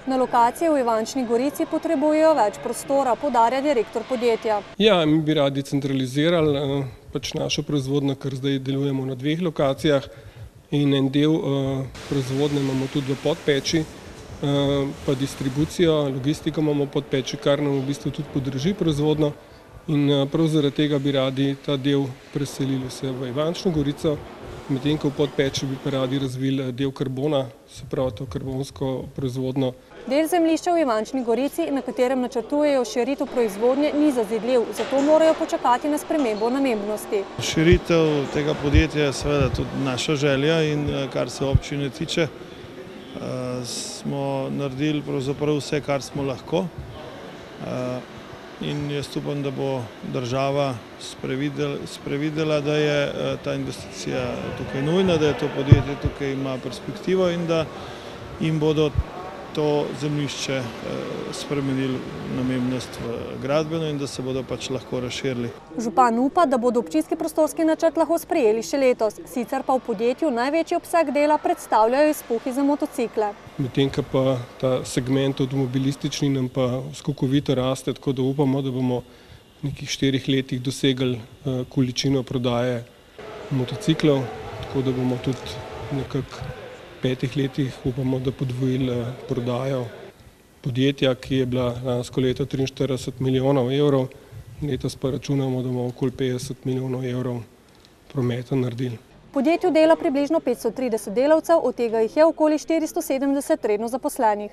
Na lokaciji v Ivančni Gorici potrebujejo več prostora, poudarja direktor podjetja. Ja, mi bi radi centralizirali našo proizvodnjo, ker zdaj delujemo na 2 lokacijah in en del proizvodnje imamo tudi v Podpeči, pa distribucijo, logistiko imamo v Podpeči, kar nam v bistvu tudi podraži proizvodnjo. In prav zaradi tega bi radi ta del preselili vse v Ivančno Gorico, medtem ko v Podpeči bi pa radi razvili del karbona, se pravi to karbonsko proizvodnjo. Del zemljišča v Ivančni Gorici, na katerem načrtujejo širitev proizvodnje, ni zazidljiv, zato morajo počakati na spremembo namembnosti. Širitev tega podjetja je seveda tudi naša želja in kar se občine tiče, smo naredili pravzaprav vse, kar smo lahko. In jaz upam, da bo država sprevidela, da je ta investicija tukaj nujna, da je to podjetje tukaj ima perspektivo in da jim bodo to zemljišče spremenili namembnost v gradbeno in da se bodo pač lahko razširili. Župan upa, da bodo občinski prostorski načrt lahko sprejeli še letos, sicer pa v podjetju največji obseg dela predstavljajo izpuhi za motocikle. Medtem ko pa ta segment avtomobilistični nam pa skokovito raste, tako da upamo, da bomo v nekih 4 letih dosegli količino prodaje motociklov, tako da bomo tudi nekako v 5 letih upamo, da podvojili prodajo podjetja, ki je bila lansko leto 43 milijonov evrov, letos pa računamo, da bomo okoli 50 milijonov evrov prometa naredili. V podjetju dela približno 530 delavcev, od tega jih je okoli 470 redno zaposlenih.